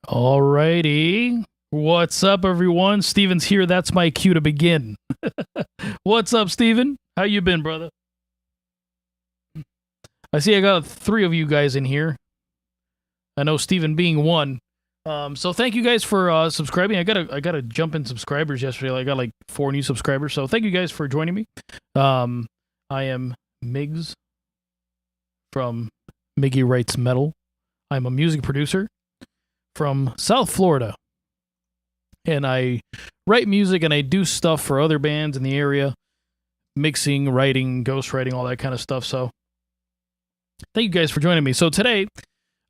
Alrighty. What's up, everyone? Steven's here. That's my cue to begin. What's up, Steven? How you been, brother? I see I got 3 of you guys in here. I know Steven being one. So thank you guys for subscribing. I gotta jump in subscribers yesterday. I got like 4 new subscribers. So thank you guys for joining me. I am Miggs from Miggy Writes Metal. I'm a music producer from South Florida. And I write music and I do stuff for other bands in the area. Mixing, writing, ghostwriting, all that kind of stuff. So thank you guys for joining me. So today,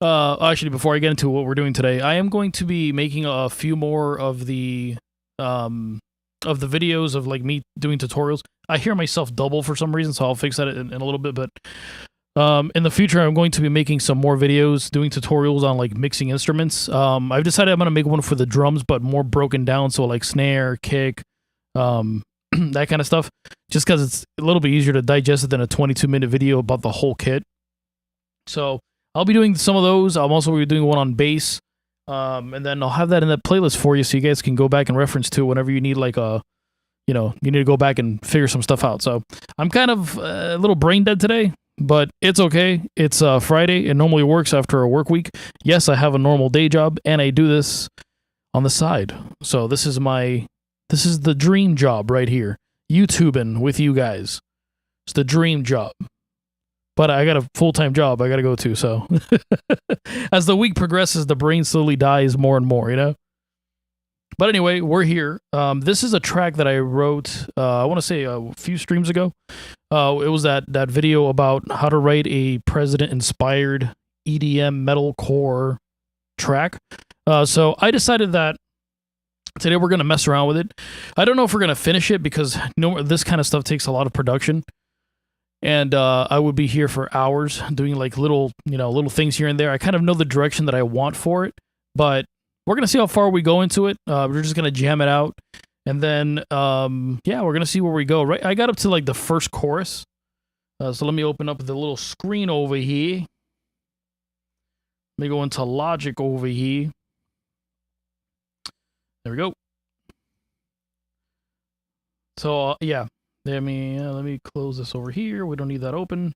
actually before I get into what we're doing today, I am going to be making a few more of the videos of like me doing tutorials. I hear myself double for some reason, so I'll fix that in a little bit. But in the future, I'm going to be making some more videos, doing tutorials on like mixing instruments. I've decided I'm going to make one for the drums, but more broken down. So like snare, kick, that kind of stuff. Just because it's a little bit easier to digest it than a 22-minute video about the whole kit. So I'll be doing some of those. I'm also be doing one on bass. And then I'll have that in that playlist for you so you guys can go back and reference to whenever you need like a, you need to go back and figure some stuff out. So I'm kind of a little brain dead today. But it's okay. It's Friday. It normally works after a work week. Yes, I have a normal day job, and I do this on the side. So this is the dream job right here. YouTubing with you guys. It's the dream job. But I got a full-time job I got to go to, so. As the week progresses, the brain slowly dies more and more, But anyway, we're here. This is a track that I wrote, I want to say a few streams ago. It was that video about how to write a president-inspired EDM metalcore track. So I decided that today we're going to mess around with it. I don't know if we're going to finish it because this kind of stuff takes a lot of production. And I would be here for hours doing like little things here and there. I kind of know the direction that I want for it, but we're going to see how far we go into it. We're just going to jam it out. And then, yeah, we're going to see where we go. Right, I got up to like the first chorus. So let me open up the little screen over here. Let me go into Logic over here. There we go. So, yeah. Let me close this over here. We don't need that open.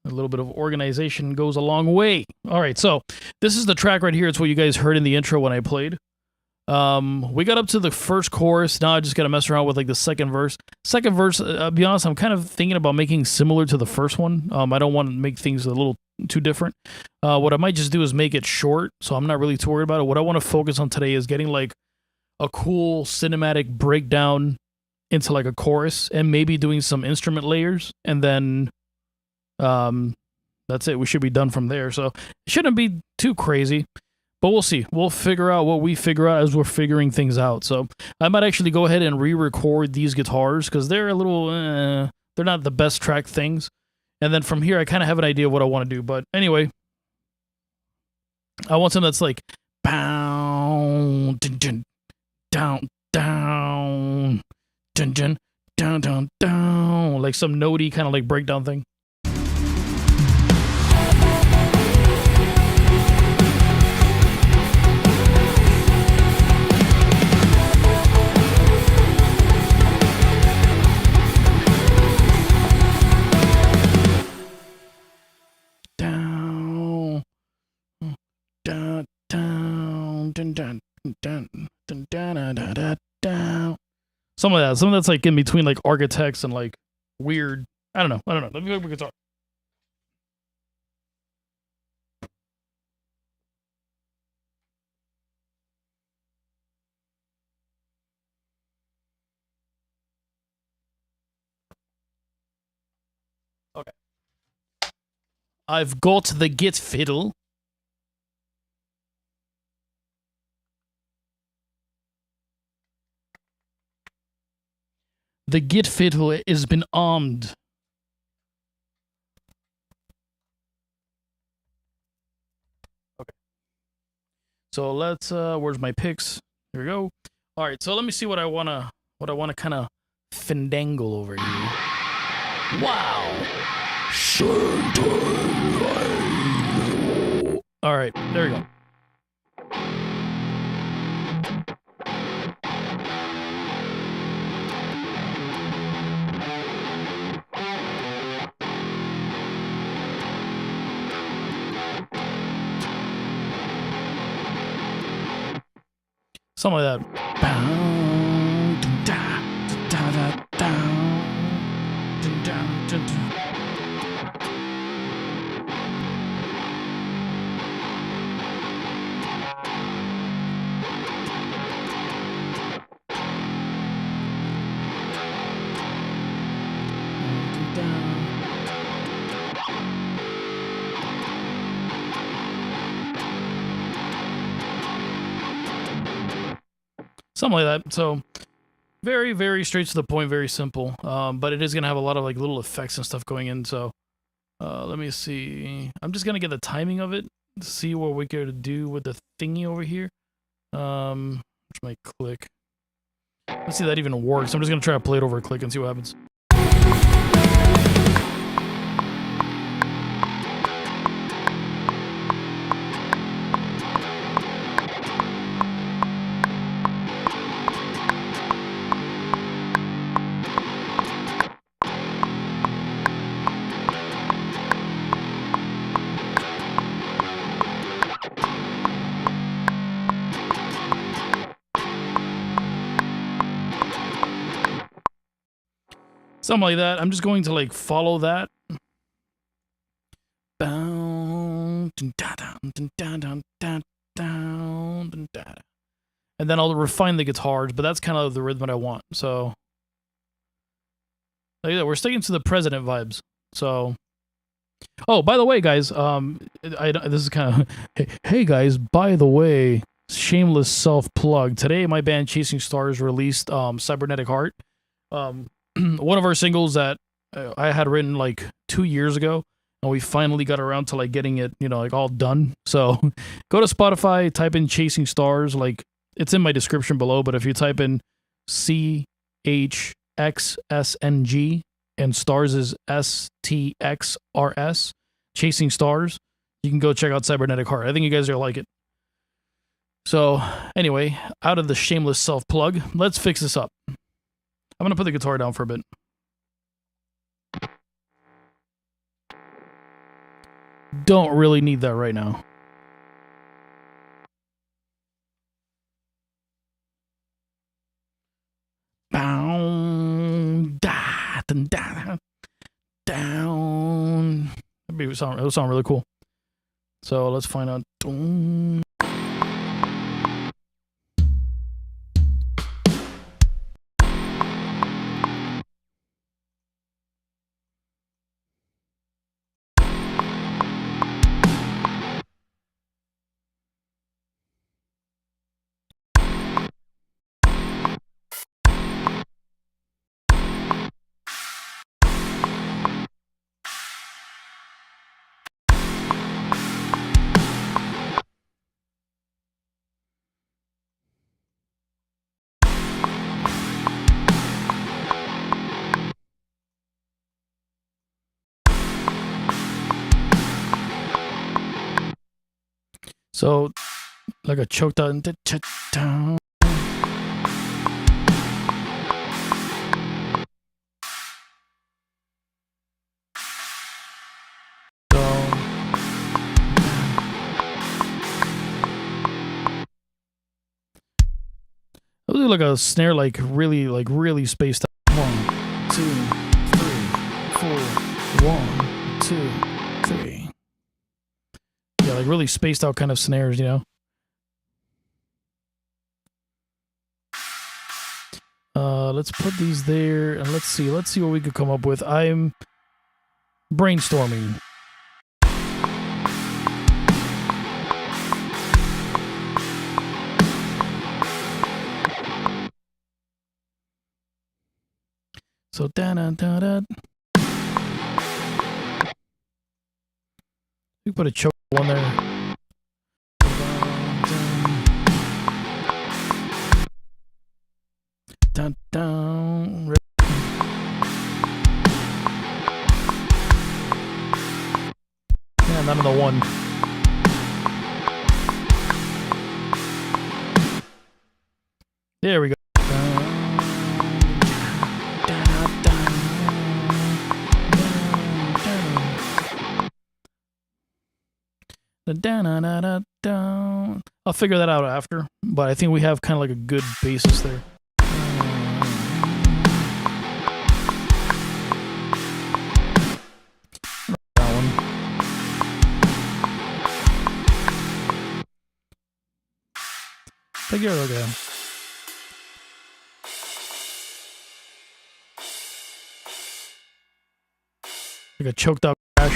A little bit of organization goes a long way. All right, so this is the track right here. It's what you guys heard in the intro when I played. We got up to the first chorus. Now I just got to mess around with like the second verse. Second verse, I'll be honest, I'm kind of thinking about making similar to the first one. I don't want to make things a little too different. What I might just do is make it short, so I'm not really too worried about it. What I want to focus on today is getting like a cool cinematic breakdown into like a chorus and maybe doing some instrument layers, and then that's it. We should be done from there. So it shouldn't be too crazy. But we'll see. We'll figure out what we figure out as we're figuring things out. So I might actually go ahead and re-record these guitars because they're a little, they're not the best track things. And then from here, I kind of have an idea of what I want to do. But anyway, I want something that's like, down, down, down, down, down, down, down, down, like some notey kind of like breakdown thing. Some of that's like in between like architects and like weird. I don't know. Let me play my guitar. Okay. I've got the git fiddle. The git fiddle has been armed. Okay. So let's where's my picks? Here we go. All right, so let me see what I wanna kind of fandangle over here. Wow. All right, there we go. Something like that. Something like that. So very, very straight to the point, very simple. But it is gonna have a lot of like little effects and stuff going in. So let me see. I'm just gonna get the timing of it to see what we could do with the thingy over here. Which might click. Let's see if that even works. I'm just gonna try to play it over a click and see what happens. Something like that. I'm just going to like follow that. And then I'll refine the guitars, but that's kind of the rhythm that I want. So like that, we're sticking to the President vibes. So oh, by the way, guys, this is kind of hey guys, by the way, shameless self plug. Today my band Chasing Stars released Cybernetic Heart. One of our singles that I had written like 2 years ago, and we finally got around to like getting it, you know, like all done. So go to Spotify, type in Chasing Stars, like it's in my description below, but if you type in CHXSNG and Stars is STXRS, Chasing Stars, you can go check out Cybernetic Heart. I think you guys are gonna like it. So anyway, out of the shameless self plug, let's fix this up. I'm going to put the guitar down for a bit. Don't really need that right now. Down. It would sound really cool. So let's find out. So, like a choked out. I'll do like a snare, like really spaced out. 1, 2, 3, 4. 1, 2, 3. Yeah, like really spaced out kind of snares, you know. Let's put these there, and let's see what we could come up with. I'm brainstorming. So da-da-da-da. We put a choke one there. Dun, dun. Yeah, none of the one. There we go. I'll figure that out after, but I think we have kind of like a good basis there. That one. Figure it out. Like a choked up crash.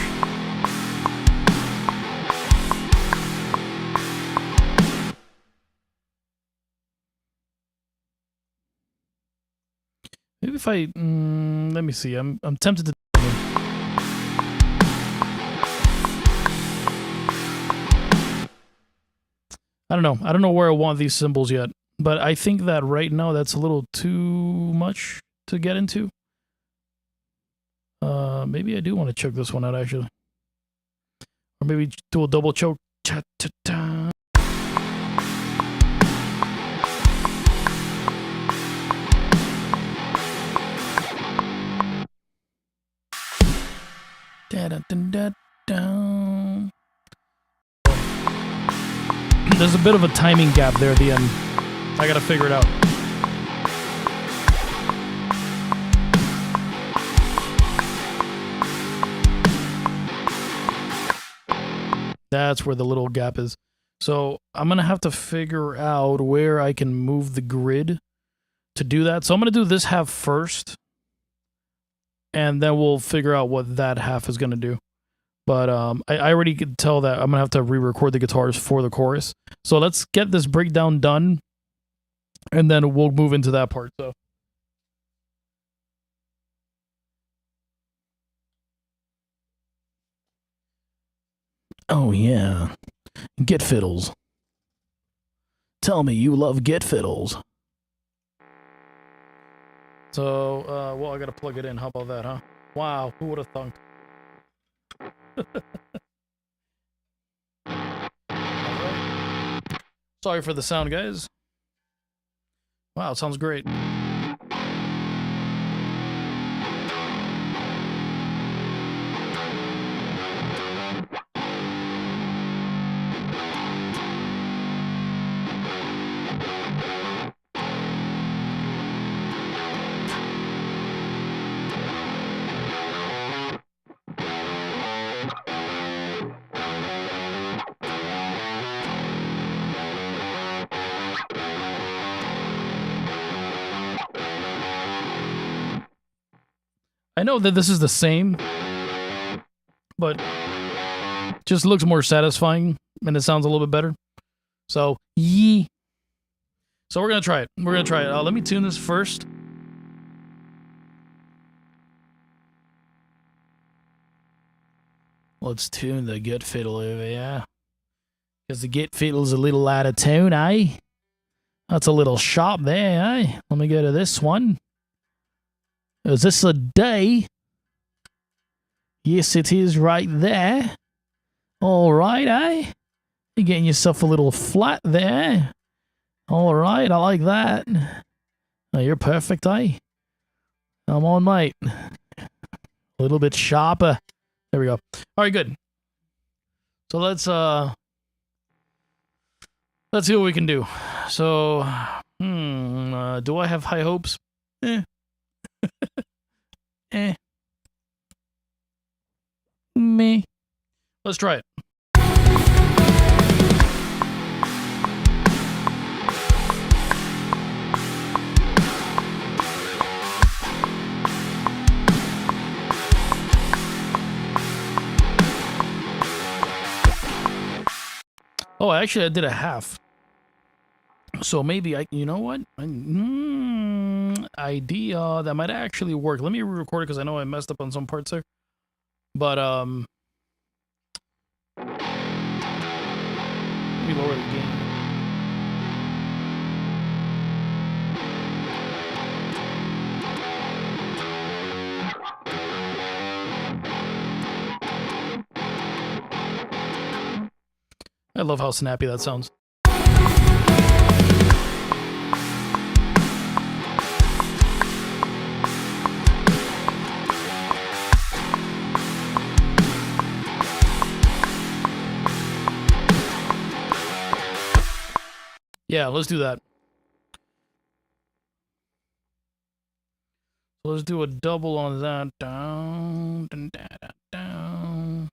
Maybe if I let me see. I'm tempted to. I don't know. I don't know where I want these symbols yet, but I think that right now that's a little too much to get into. Maybe I do want to choke this one out actually, or maybe do a double choke. Cha-cha-cha. Da-da-da-da-da. There's a bit of a timing gap there at the end. I gotta figure it out. That's where the little gap is. So I'm gonna have to figure out where I can move the grid to do that. So I'm gonna do this half first, and then we'll figure out what that half is gonna do. But I already could tell that I'm gonna have to re-record the guitars for the chorus. So let's get this breakdown done, and then we'll move into that part. So. Oh yeah, get fiddles. Tell me you love get fiddles. So, well, I gotta plug it in. How about that, huh? Wow, who would have thunk? Right. Sorry for the sound, guys. Wow, it sounds great. I know that this is the same, but just looks more satisfying and it sounds a little bit better. So, yee. So we're going to try it. We're going to try it. Let me tune this first. Let's tune the get fiddle over, yeah. Because the get fiddle's a little out of tune, eh? That's a little sharp there, eh? Let me go to this one. Is this a D? Yes, it is right there. All right, eh? You're getting yourself a little flat there. All right, I like that. Oh, you're perfect, eh? Come on, mate. A little bit sharper. There we go. All right, good. So let's see what we can do. So, do I have high hopes? Me. Let's try it. Oh, actually, I did a half. So maybe you know what? Idea that might actually work. Let me re-record it because I know I messed up on some parts there. But let me lower the gain. I love how snappy that sounds. Yeah, let's do that. So let's do a double on that. Down, down, down, down.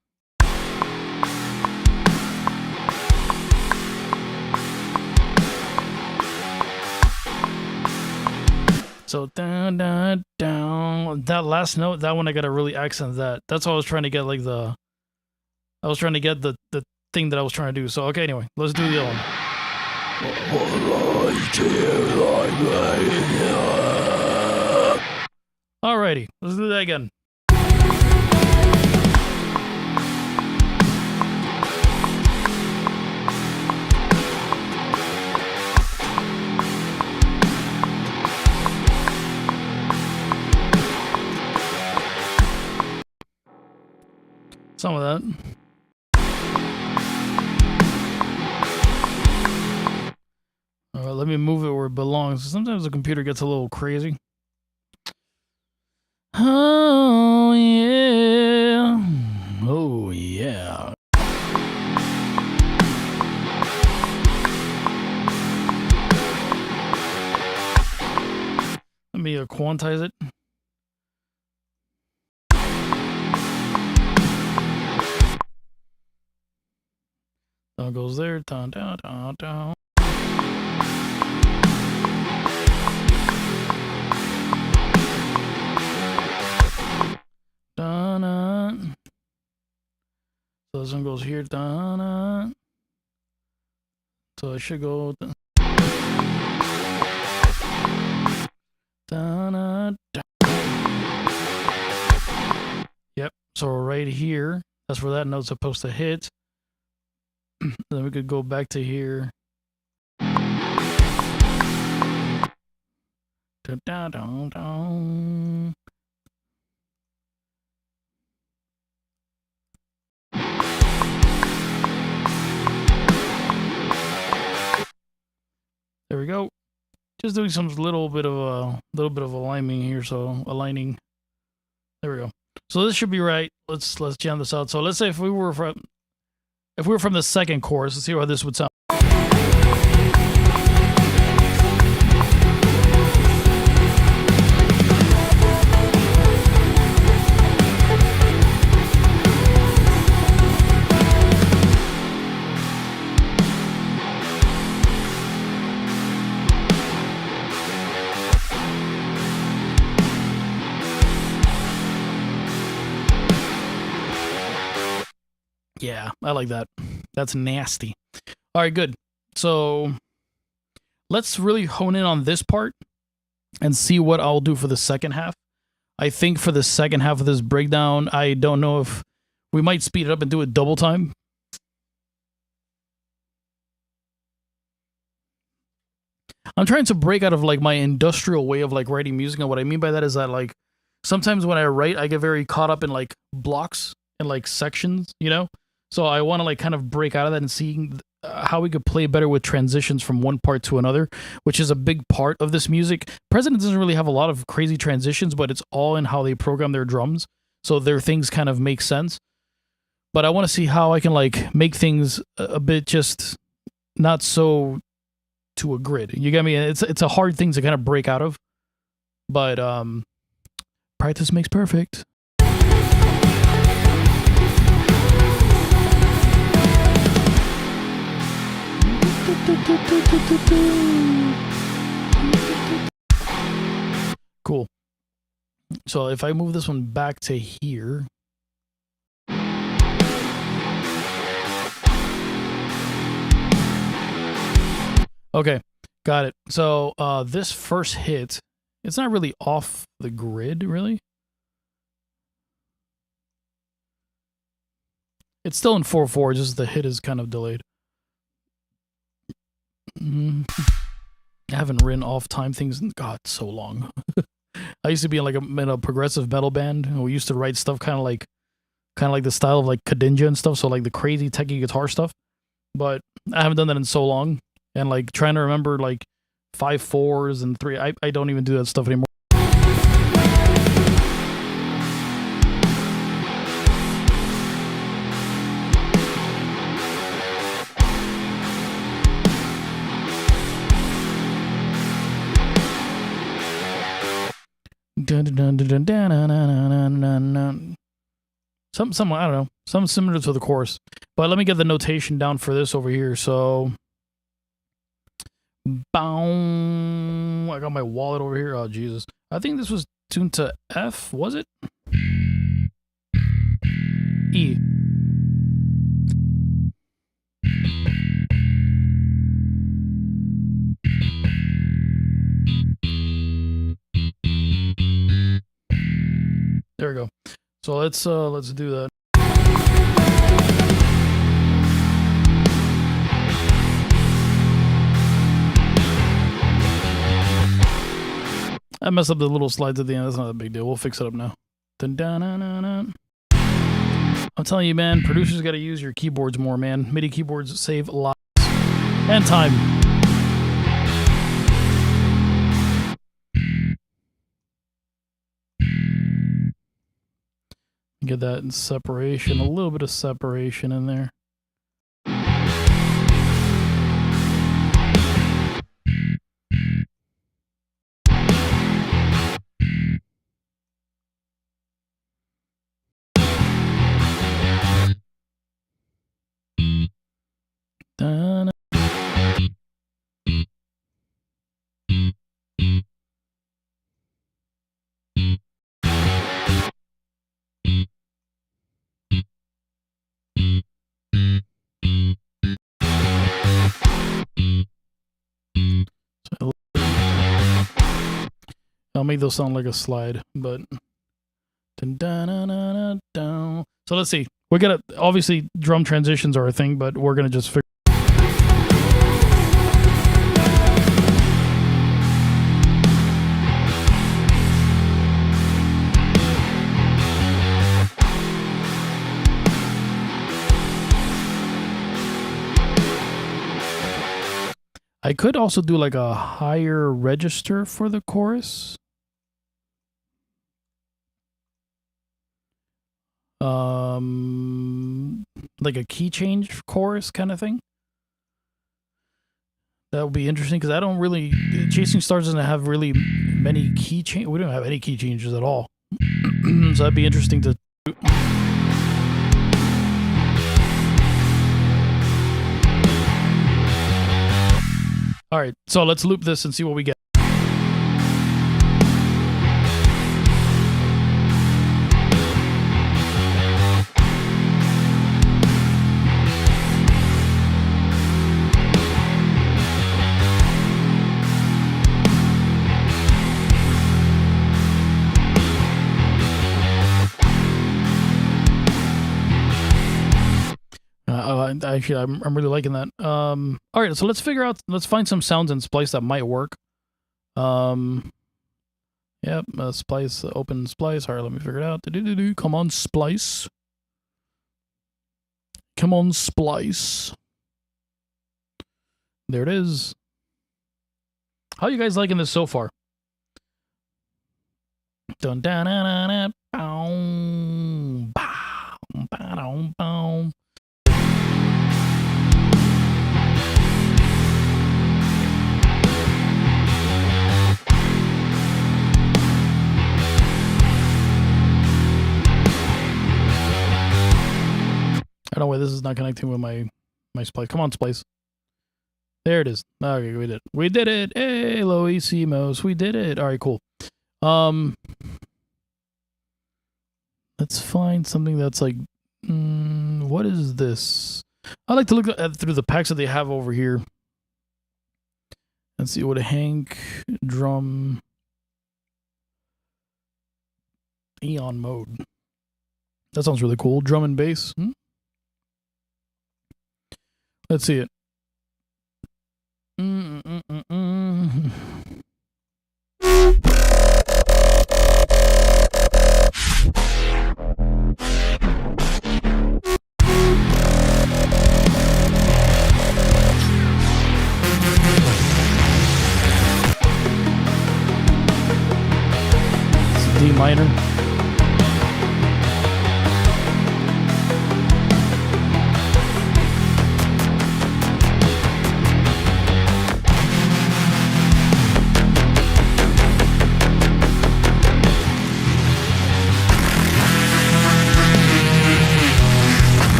So down, down, down. That last note, that one I gotta really accent that. That's what I was trying to get, like the. I was trying to get the thing that I was trying to do. So okay, anyway, let's do the other one. Alrighty, let's do that again. Some of that. Alright, let me move it where it belongs. Sometimes the computer gets a little crazy. Oh, yeah. Oh, yeah. Let me quantize it. Down goes there. Down, down, down, down. Dun, so this one goes here. Dun, so it should go. Dun, yep. So right here, that's where that note's supposed to hit. Then we could go back to here. Dun, dun, dun, dun. There we go. Just doing some little bit of aligning here, so aligning. There we go. So this should be right. Let's jam this out. So let's say if we were from the second chorus, let's see how this would sound. Yeah, I like that. That's nasty. All right, good. So let's really hone in on this part and see what I'll do for the second half. I think for the second half of this breakdown, I don't know if we might speed it up and do it double time. I'm trying to break out of like my industrial way of like writing music, and what I mean by that is that like sometimes when I write, I get very caught up in like blocks and like sections, you know? So I want to like kind of break out of that and see how we could play better with transitions from one part to another, which is a big part of this music. President doesn't really have a lot of crazy transitions, but it's all in how they program their drums. So their things kind of make sense. But I want to see how I can like make things a bit just not so to a grid. You get me? It's a hard thing to kind of break out of. But practice makes perfect. Cool. So if I move this one back to here. Okay, got it. So this first hit, it's not really off the grid, really. It's still in 4/4, just the hit is kind of delayed. I haven't written off time things in, God, so long. I used to be in like in a progressive metal band, and we used to write stuff kind of like the style of like Kadinja and stuff, so like the crazy techie guitar stuff. But I haven't done that in so long, and like trying to remember like 5/4s and 3. I don't even do that stuff anymore. Some I don't know, some similar to the chorus. But let me get the notation down for this over here. So, bow. I got my wallet over here. Oh Jesus, I think this was tuned to F. Was it? E. There we go. So let's do that. I messed up the little slides at the end. That's not a big deal. We'll fix it up now. Dun, dun, dun, dun, dun. I'm telling you, man, producers got to use your keyboards more, man. MIDI keyboards save lives and time. Get that in separation, a little bit of separation in there. Dun. I'll make those sound like a slide, but so let's see. We're gonna obviously drum transitions are a thing, but we're gonna just figure. I could also do like a higher register for the chorus. Like a key change chorus kind of thing. That would be interesting because I don't really. Chasing Stars doesn't have really many key change. We don't have any key changes at all. So that'd be interesting to. All right, so let's loop this and see what we get. Actually, I'm really liking that. All right, so let's find some sounds in Splice that might work. Yep, Splice, open Splice. All right, let me figure it out. Come on, Splice. Come on, Splice. There it is. How are you guys liking this so far? Dun dun dun dun dun. Bow, bow, bow. I don't know why this is not connecting with my Splice. Come on, Splice. There it is. Okay, we did it. We did it. Hey, Loisimos. We did it. All right, cool. Let's find something that's like, what is this? I like to look at through the packs that they have over here. Let's see what a Hank drum Eon mode. That sounds really cool. Drum and bass. Let's see it. It's D minor.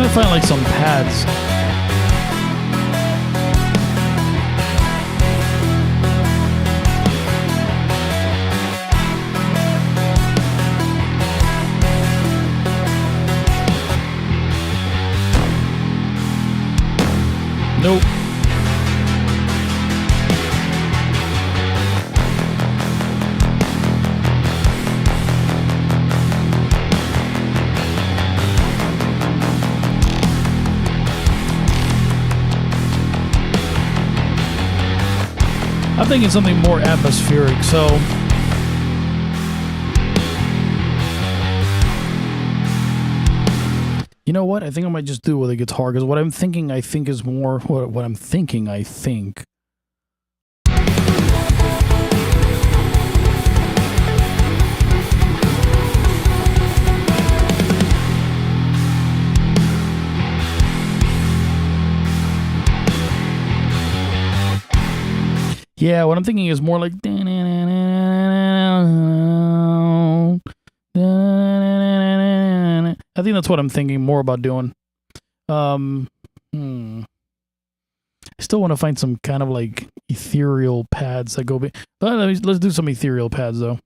gonna find like some pads. Nope. I'm thinking something more atmospheric, so you know what? I think I might just do it with a guitar, because what I'm thinking, I think, is more what I'm thinking, I think. Yeah, what I'm thinking is more like I think that's what I'm thinking more about doing. I still want to find some kind of like ethereal pads that go but let's do some ethereal pads though.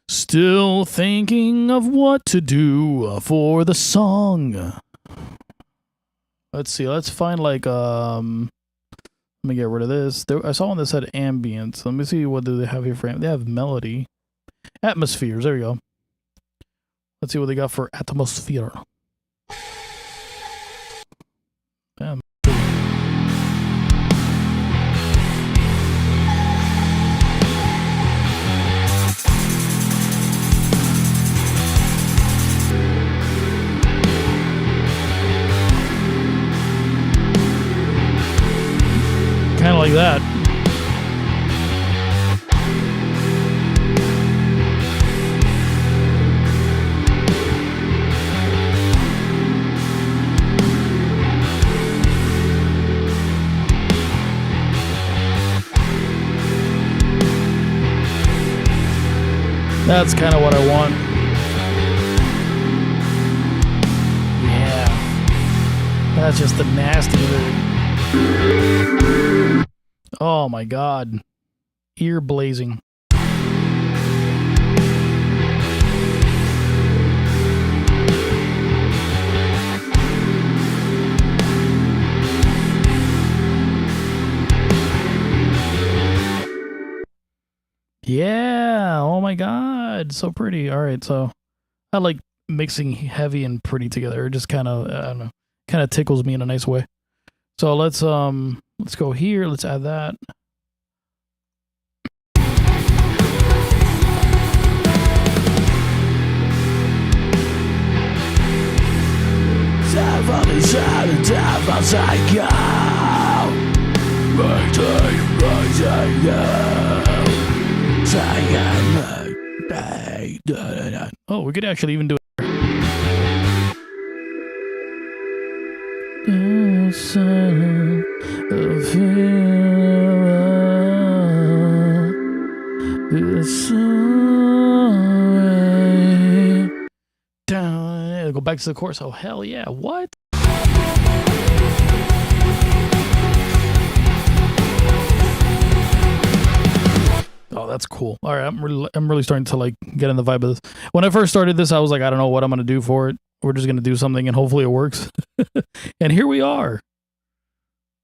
Still thinking of what to do for the song. Let's see, let's find like let me get rid of this. I saw one that said ambience. Let me see, what do they have here for? They have melody. Atmospheres, there you go. Let's see what they got for atmosphere. Damn. Kind of like that. That's kind of what I want. Yeah. That's just the nasty lyric. Oh my god. Ear blazing. Yeah, oh my god, so pretty. All right, so I like mixing heavy and pretty together. It just kind of, I don't know, kind of tickles me in a nice way. So let's go here. Let's add that. Oh, we could actually even do it. Go back to the chorus. Oh, hell yeah. What? Oh, that's cool. All right, I'm really starting to like get in the vibe of this. When I first started this, I was like, I don't know what I'm gonna do for it. We're just gonna do something, and hopefully it works. And here we are.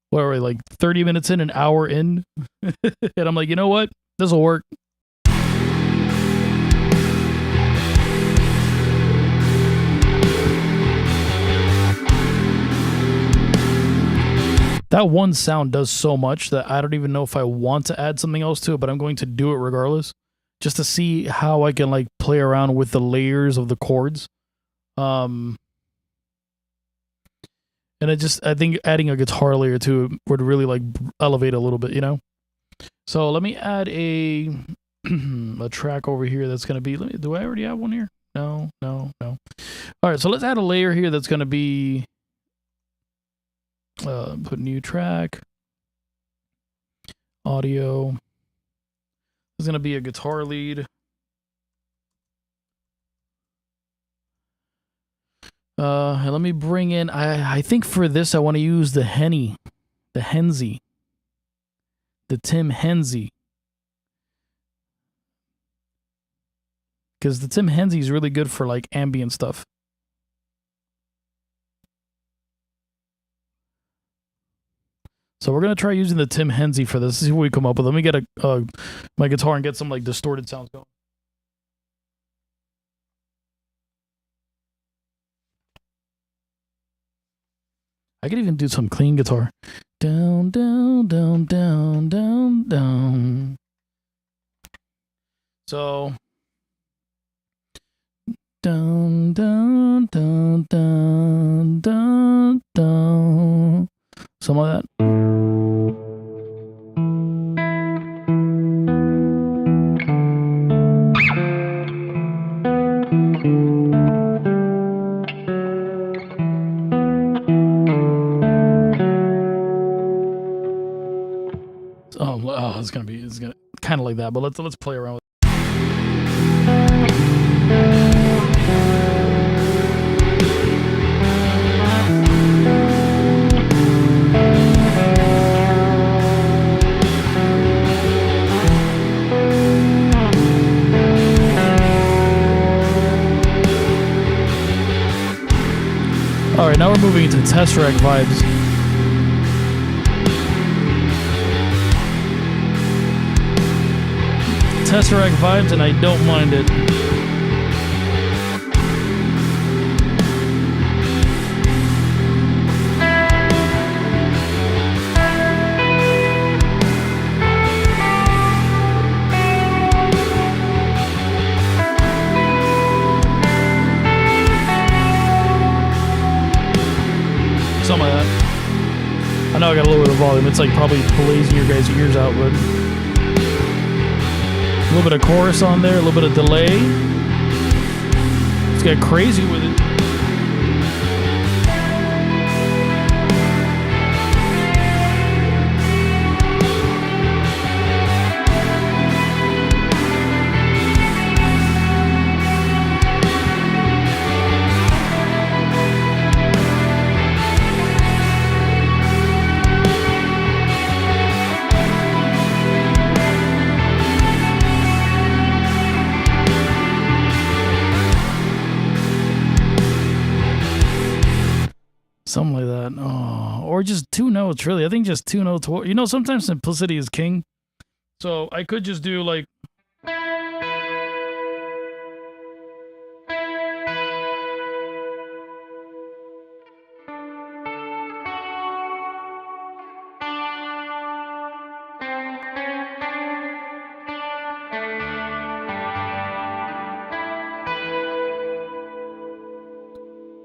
What are we, like 30 minutes in, an hour in? And I'm like, you know what? This will work. That one sound does so much that I don't even know if I want to add something else to it, but I'm going to do it regardless, just to see how I can like play around with the layers of the chords. And I think adding a guitar layer to it would really like elevate a little bit, you know? So let me add a track over here that's going to be, do I already have one here? No. All right, so let's add a layer here that's going to be, put new track, audio. There's going to be a guitar lead. Let me bring in. I think for this I want to use the Henny, the Henzy, the Tim Henzy, because the Tim Henzy is really good for like ambient stuff. So we're gonna try using the Tim Henzy for this. See what we come up with. Let me get my guitar and get some like distorted sounds going. I could even do some clean guitar. Down, down, down, down, down, down. So down, down, down, down, down, down. Some of that. Oh, it's gonna kind of like that, but let's play around with it. All right, now we're moving into Tesseract vibes. Tesseract vibes, and I don't mind it. Something like that. I know I got a little bit of volume. It's like probably blazing your guys' ears out, but a little bit of chorus on there, a little bit of delay. Let's get crazy with it. Something like that. Oh, or just two notes, really. I think just two notes. You know, sometimes simplicity is king. So I could just do like... a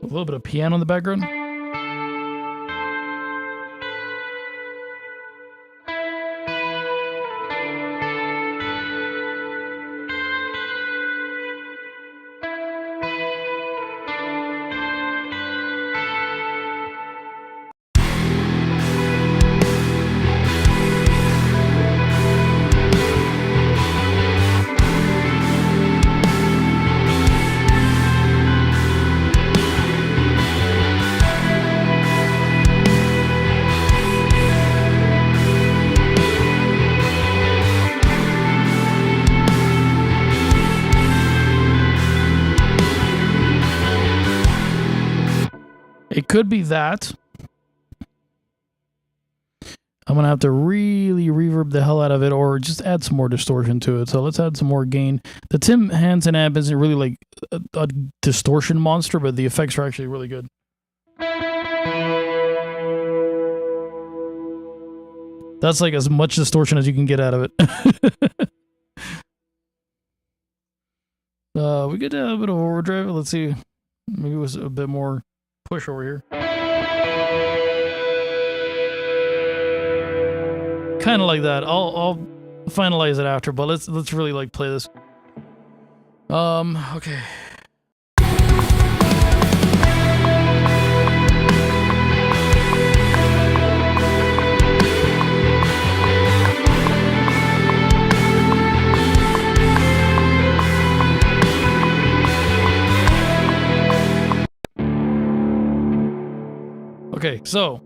little bit of piano in the background. It could be that. I'm going to have to really reverb the hell out of it or just add some more distortion to it. So let's add some more gain. The Tim Henson amp isn't really like a distortion monster, but the effects are actually really good. That's like as much distortion as you can get out of it. We could have a bit of overdrive. Let's see. Maybe it was a bit more push over here. Kind of like that. I'll finalize it after, but let's really like play this. Okay. Okay, so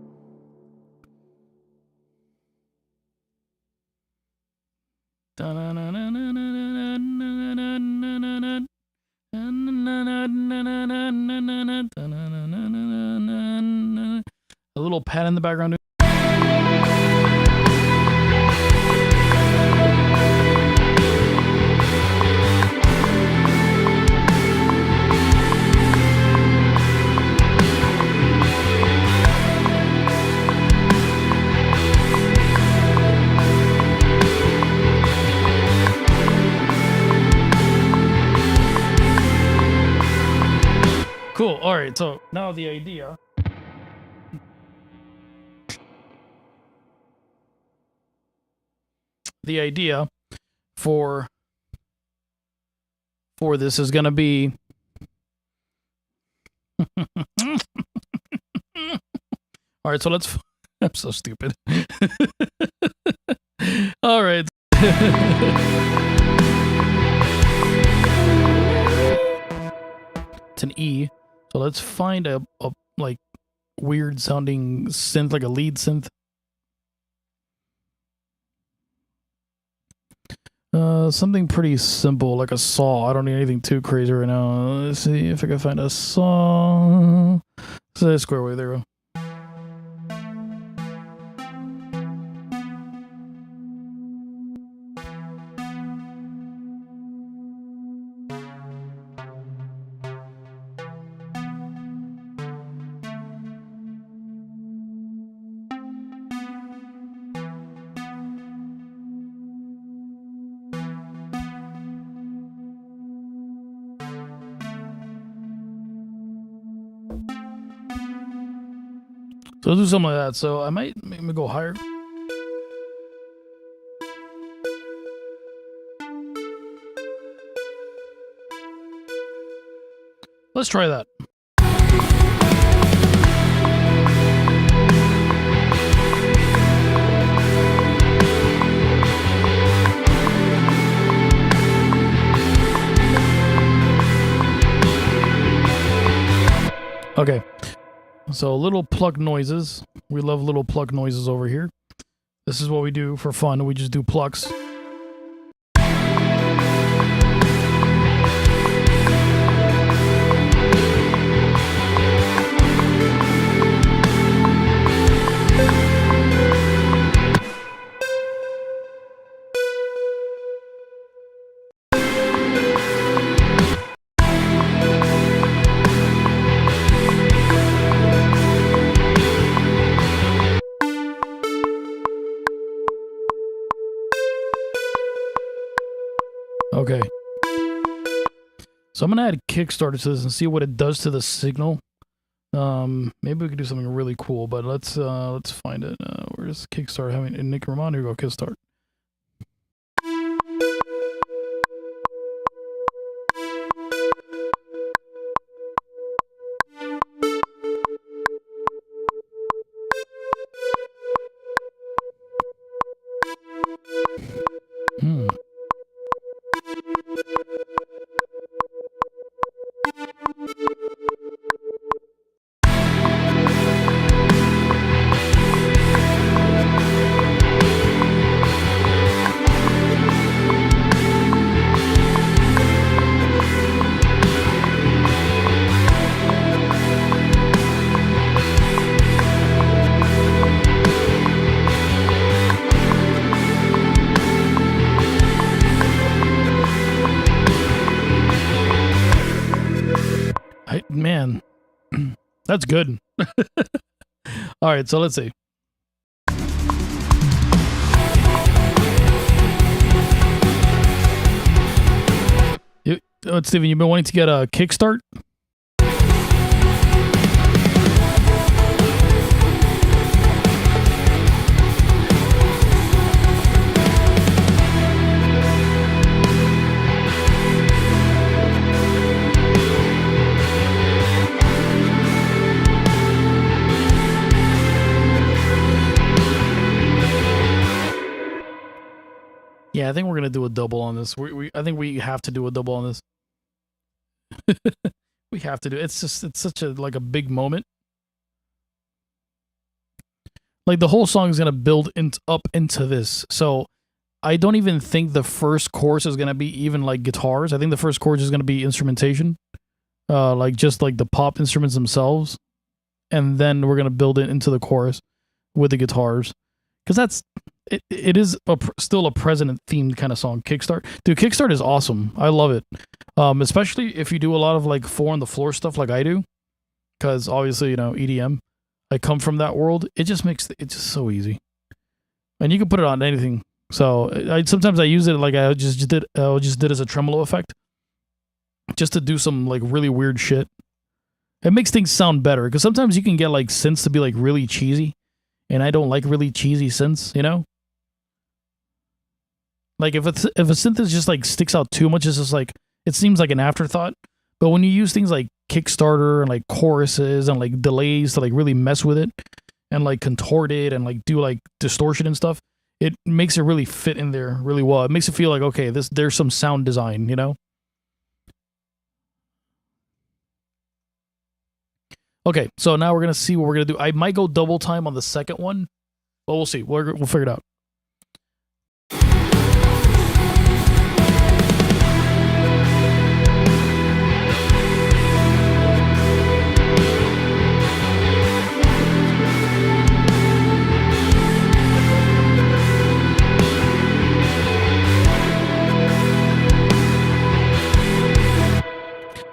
a little pad in the background. Cool. All right. So now the idea. The idea for this is gonna be. All right. So let's. I'm so stupid. All right. It's an E. So let's find a like weird sounding synth, like a lead synth. Something pretty simple, like a saw. I don't need anything too crazy right now. Let's see if I can find a saw. Say square wave, there we go. So let's do something like that. So I might maybe go higher. Let's try that. Okay. So little pluck noises. We love little pluck noises over here. This is what we do for fun. We just do plucks. Okay. So I'm gonna add Kickstarter to this and see what it does to the signal. Maybe we could do something really cool, but let's find it. Where's Kickstart? Having Nick Ramon, here we go. Kickstart. Man, that's good. All right, so let's see. Steven, you've been wanting to get a Kickstart? Yeah, I think we're gonna do a double on this. I think we have to do a double on this. We have to do it. It's such a like a big moment. Like the whole song is gonna build up into this. So I don't even think the first chorus is gonna be even like guitars. I think the first chorus is gonna be instrumentation, like just like the pop instruments themselves, and then we're gonna build it into the chorus with the guitars, because that's it. It is still a president themed kind of song. Kickstart, dude. Kickstart is awesome. I love it, especially if you do a lot of like 4 on the floor stuff like I do, because obviously EDM. I come from that world. It just makes it just so easy, and you can put it on anything. So sometimes I use it like I just did as a tremolo effect, just to do some like really weird shit. It makes things sound better, because sometimes you can get like synths to be like really cheesy, and I don't like really cheesy synths. Like if a synth is just like sticks out too much, it's just like it seems like an afterthought. But when you use things like Kickstarter and like choruses and like delays to like really mess with it and like contort it and like do like distortion and stuff, it makes it really fit in there really well. It makes it feel like, okay, there's some sound design, Okay, so now we're gonna see what we're gonna do. I might go double time on the second one, but we'll see. We'll figure it out.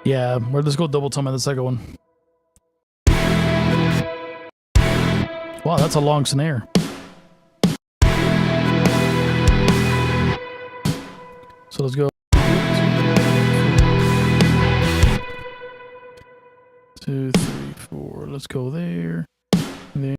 Yeah, let's go double time on the second one. Wow, that's a long snare. So let's go. 2, 3, 4. Let's go there. There.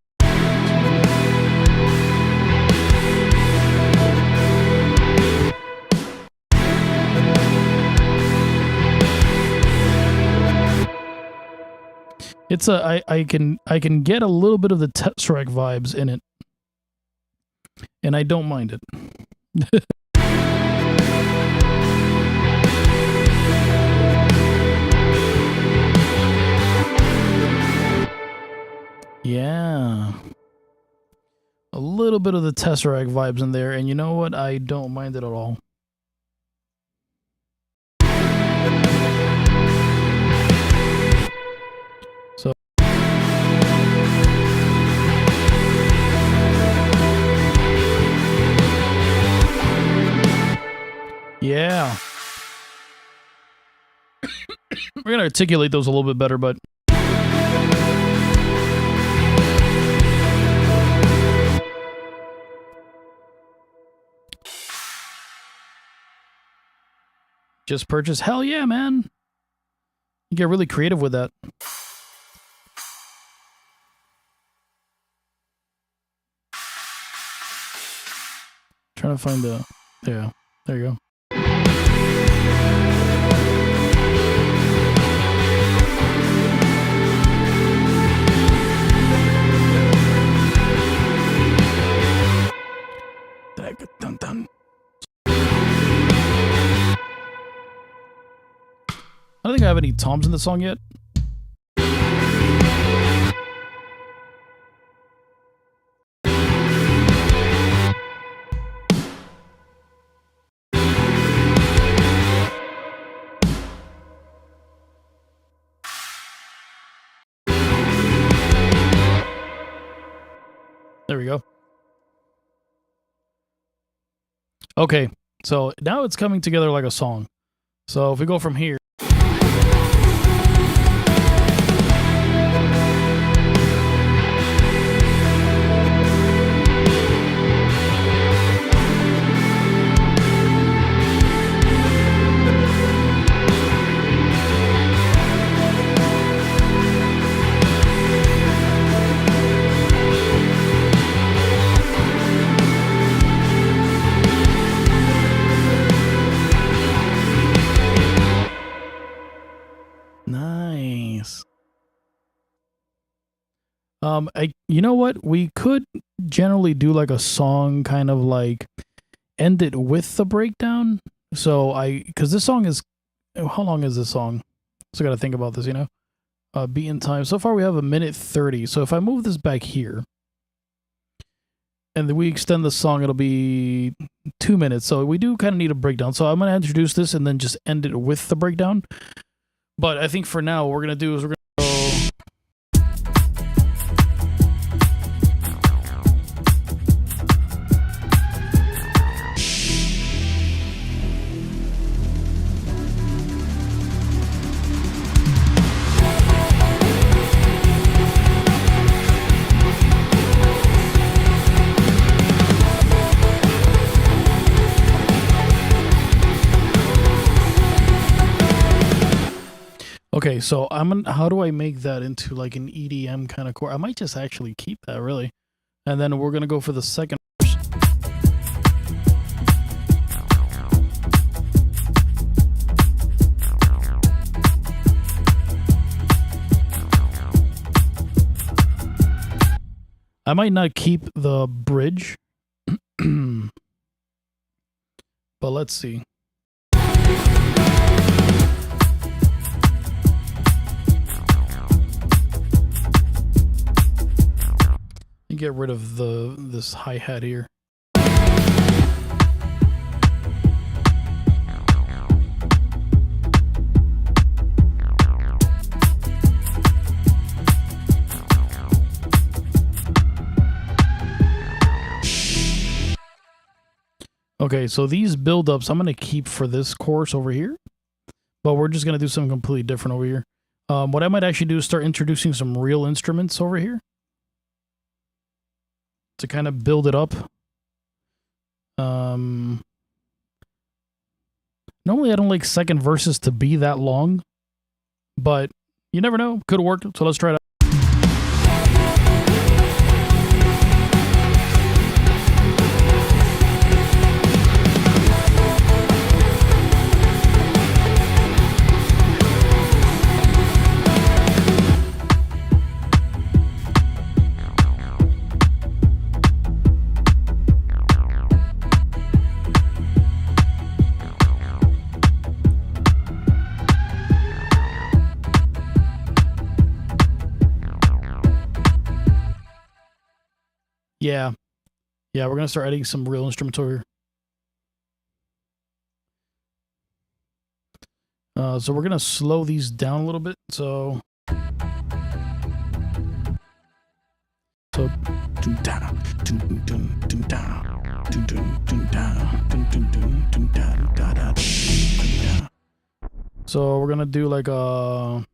It's I can get a little bit of the Tesseract vibes in it, and I don't mind it. Yeah, a little bit of the Tesseract vibes in there, and you know what? I don't mind it at all. Yeah. We're going to articulate those a little bit better, but... Just purchase? Hell yeah, man. You get really creative with that. Trying to find the... Yeah, there you go. Dun, dun. I don't think I have any toms in the song yet. There we go. Okay, so now it's coming together like a song. So if we go from here. Nice. You know what? We could generally do like a song, kind of like end it with the breakdown. So because this song is, how long is this song? So I got to think about this, beat in time. So far we have 1:30. So if I move this back here, and then we extend the song, it'll be 2 minutes. So we do kind of need a breakdown. So I'm going to introduce this and then just end it with the breakdown. But I think for now, what we're going to do is we're going to go... Okay, so how do I make that into like an EDM kind of chord? I might just actually keep that, really. And then we're going to go for the second verse. I might not keep the bridge, but let's see. Get rid of this hi-hat here. Okay, so these build-ups I'm going to keep for this course over here, but we're just going to do something completely different over here. What I might actually do is start introducing some real instruments over here to kind of build it up. Normally I don't like second verses to be that long, but you never know. Could have worked, so let's try it out. Yeah, we're going to start adding some real instruments over here. So we're going to slow these down a little bit. So we're going to do like a...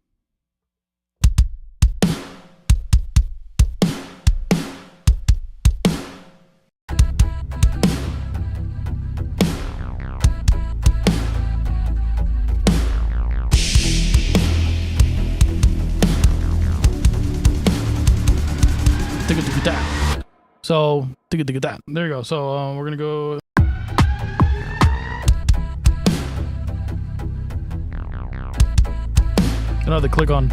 So, there you go. So, we're going to go... Another click on.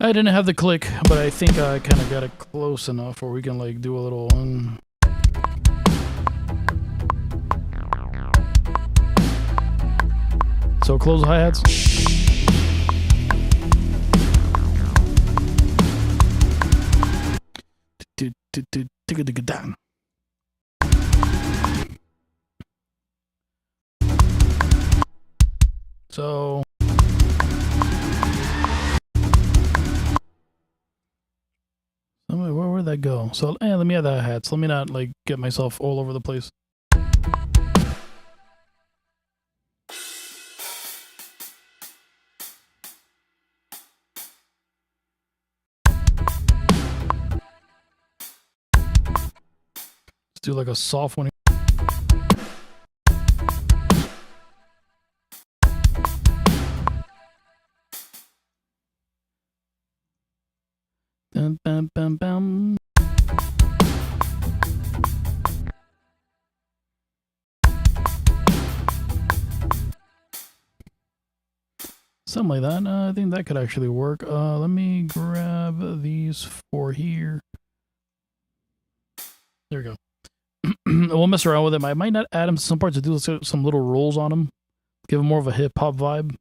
I didn't have the click, but I think I kind of got it close enough where we can like do a little... So close the hi-hats. So where'd that go? So let me have that hats. Let me not like get myself all over the place. Do like a soft one. Bam, bam, bam, bam. Something like that. I think that could actually work. Let me grab these four here. There we go. We'll mess around with them. I might not add them to some parts to do some little rolls on them. Give them more of a hip-hop vibe.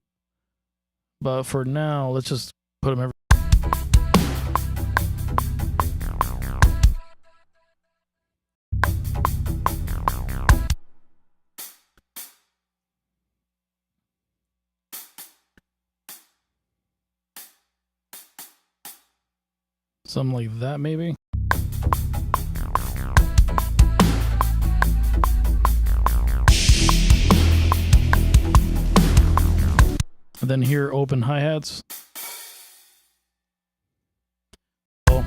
But for now, let's just put them every. Something like that, maybe. And then here, open hi-hats. Oh.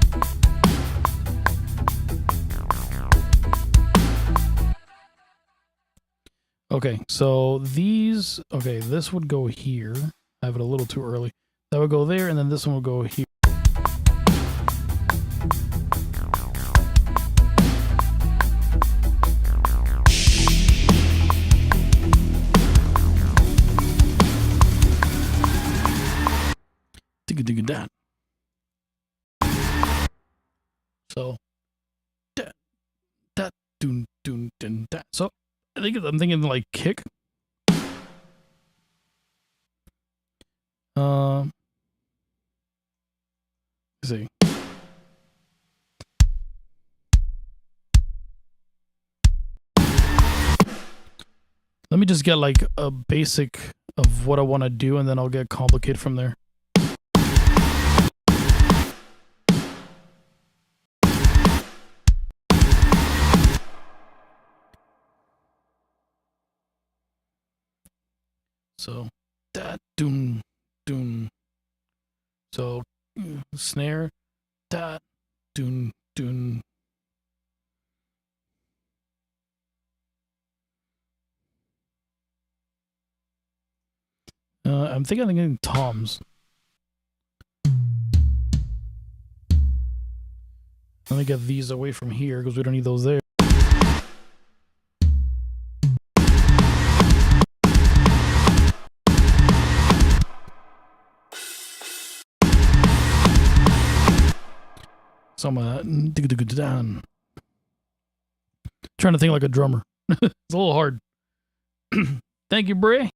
Okay, so these, okay, this would go here. I have it a little too early. That would go there, and then this one would go here. That. So that doon that. So I think I'm thinking like kick. Let's see. Let me just get like a basic of what I want to do, and then I'll get complicated from there. So that doon. So snare that doon. I'm thinking toms. Let me get these away from here because we don't need those there. Some of that. Trying to think like a drummer. It's a little hard. Thank you, Bray.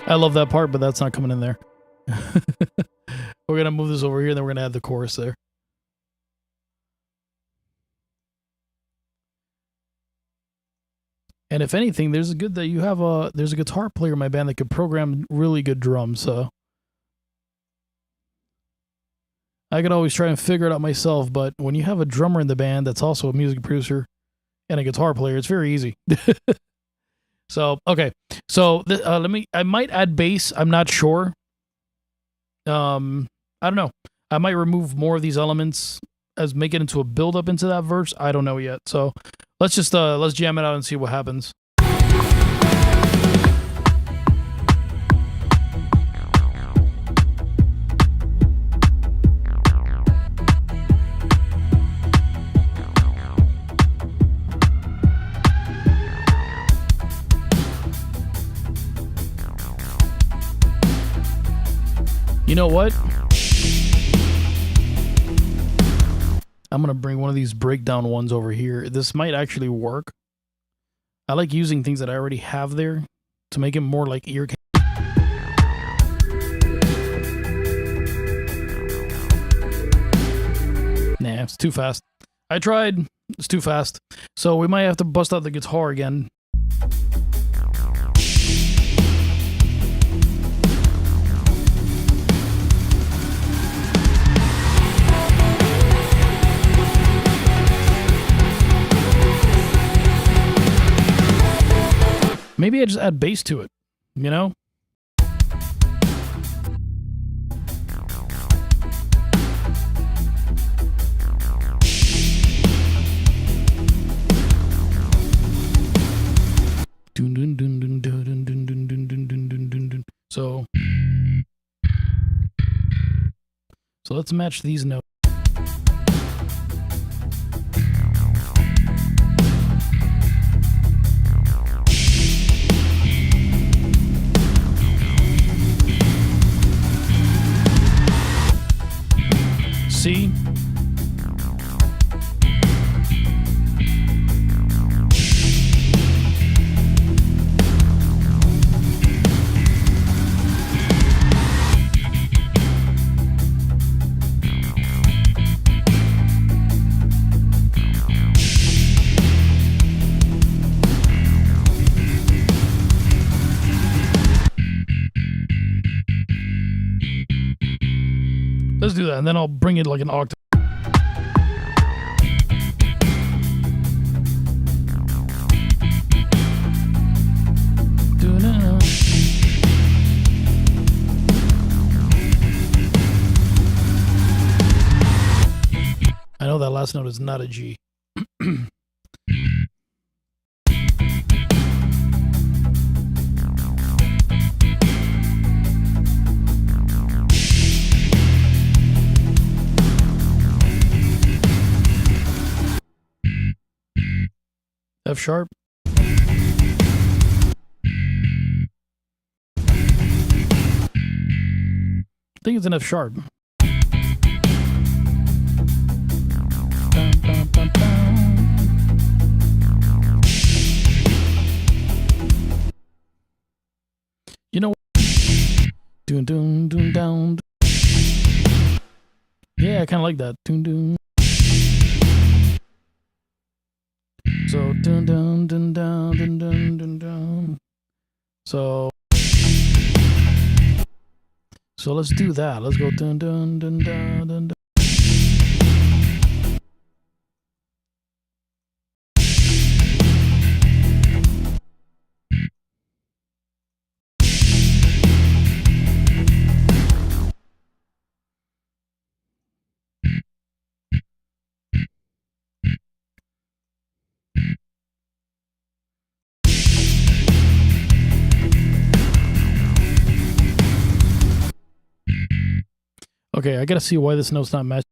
I love that part, but that's not coming in there. We're going to move this over here, and then we're going to add the chorus there. And if anything, there's a good that you have there's a guitar player in my band that could program really good drums, so I could always try and figure it out myself, but when you have a drummer in the band that's also a music producer and a guitar player, it's very easy. So, okay. So, I might add bass. I'm not sure. I don't know. I might remove more of these elements as make it into a build up into that verse. I don't know yet. So, let's just, let's jam it out and see what happens. You know what? I'm going to bring one of these breakdown ones over here. This might actually work. I like using things that I already have there to make it more like ear candy. Nah, it's too fast. I tried. It's too fast. So we might have to bust out the guitar again. Maybe I just add bass to it, you know? So let's match these notes. that, and then I'll bring it like an octave. I know that last note is not a G. F sharp. I think it's an F sharp. You know, doon doon doon down. Yeah, I kind of like that. Doon doon. So dun dun dun dun dun dun dun dun. So let's do that. Let's go dun dun dun dun dun dun. Okay, I gotta see why this note's not matched.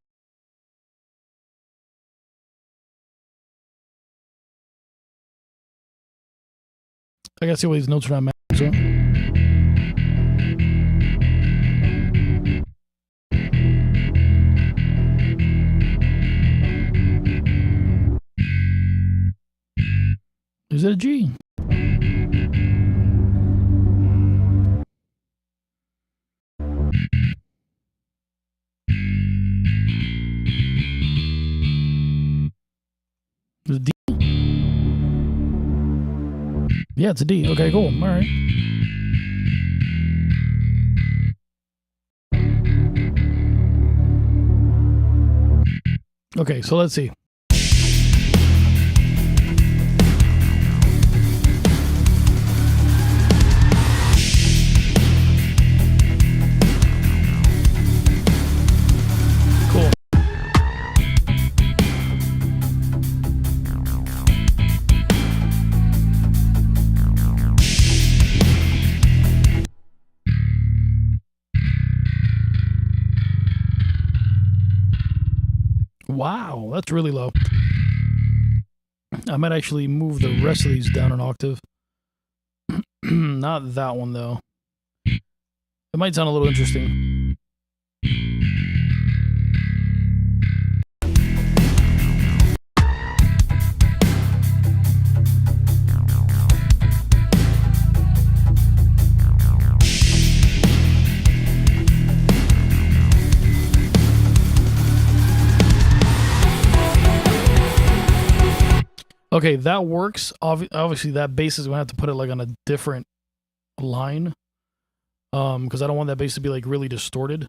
I gotta see why these notes are not matched. So. Is it a G? Is it D? Yeah, it's a D. Okay, cool. All right. Okay, so let's see. Cool. Wow, that's really low. I might actually move the rest of these down an octave. Not that one, though. It might sound a little interesting. Okay, that works. Obviously, that bass is going to have to put it like on a different line. Because I don't want that bass to be like really distorted.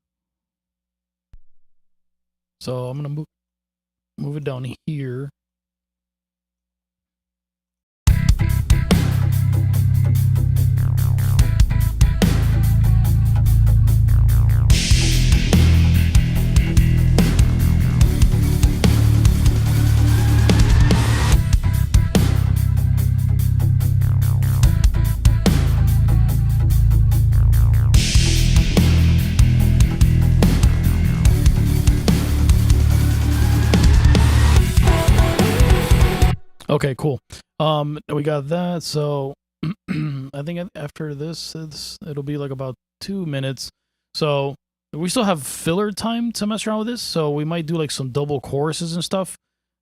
So I'm going to move it down here. Okay, cool. We got that. So I think after this, it'll be like about 2 minutes. So we still have filler time to mess around with this. So we might do like some double choruses and stuff.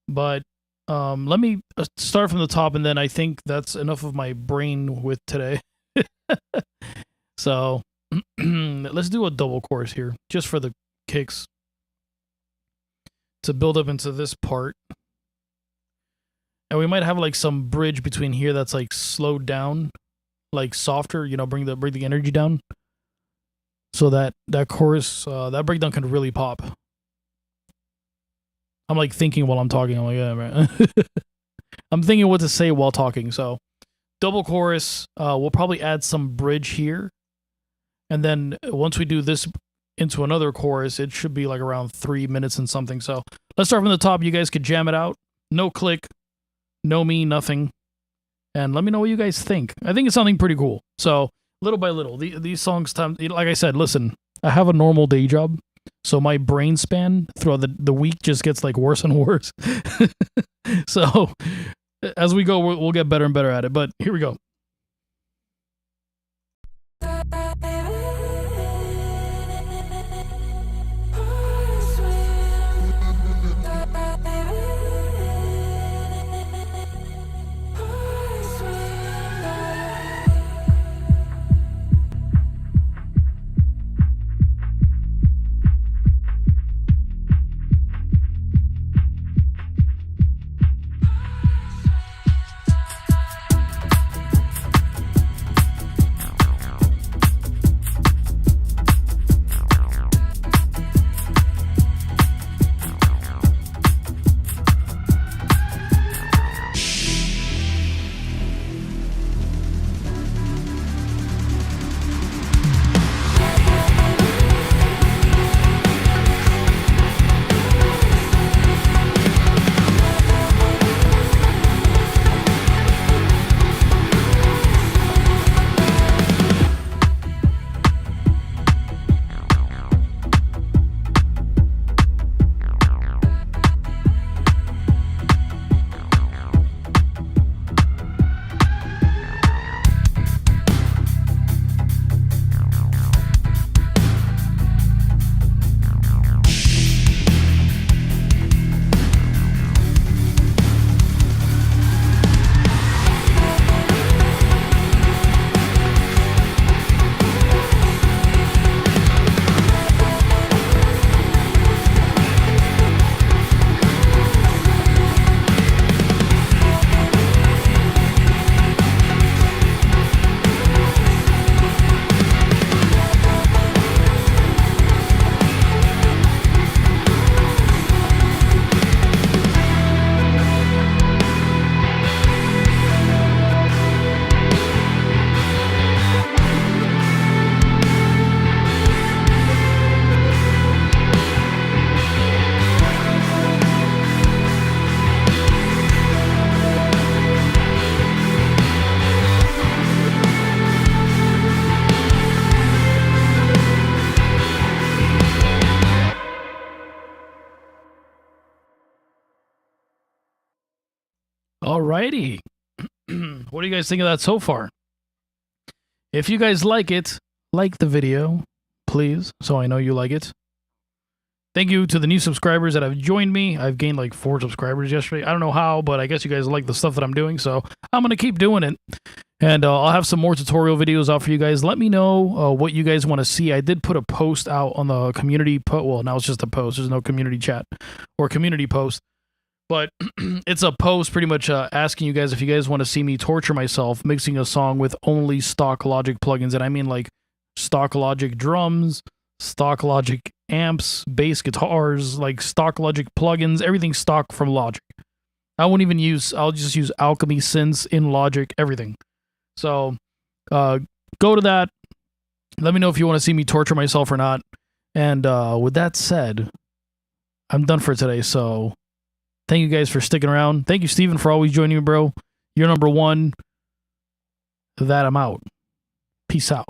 But let me start from the top, and then I think that's enough of my brain with today. So let's do a double chorus here, just for the kicks, to build up into this part. And we might have like some bridge between here that's like slowed down, like softer, you know, bring the energy down. So that chorus, that breakdown can really pop. I'm like thinking while I'm talking. I'm like, yeah, right. I'm thinking what to say while talking. So double chorus. We'll probably add some bridge here, and then once we do this into another chorus, it should be like around 3 minutes and something. So let's start from the top. You guys could jam it out. No click, no me, nothing. And let me know what you guys think. I think it's something pretty cool. So little by little, these songs, like I said, listen, I have a normal day job. So my brain span throughout the week just gets like worse and worse. So as we go, we'll get better and better at it. But here we go. Alrighty. What do you guys think of that so far? If you guys like it, like the video, please, so I know you like it. Thank you to the new subscribers that have joined me. I've gained like 4 subscribers yesterday. I don't know how, but I guess you guys like the stuff that I'm doing, so I'm going to keep doing it. And I'll have some more tutorial videos out for you guys. Let me know what you guys want to see. I did put a post out on the community. Well, now it's just a post. There's no community chat or community post. But it's a post pretty much asking you guys if you guys want to see me torture myself mixing a song with only stock Logic plugins. And I mean like stock Logic drums, stock Logic amps, bass guitars, like stock Logic plugins, everything stock from Logic. I'll just use Alchemy synths in Logic, everything. So go to that. Let me know if you want to see me torture myself or not. And with that said, I'm done for today. So thank you guys for sticking around. Thank you, Steven, for always joining me, bro. You're number one. That I'm out. Peace out.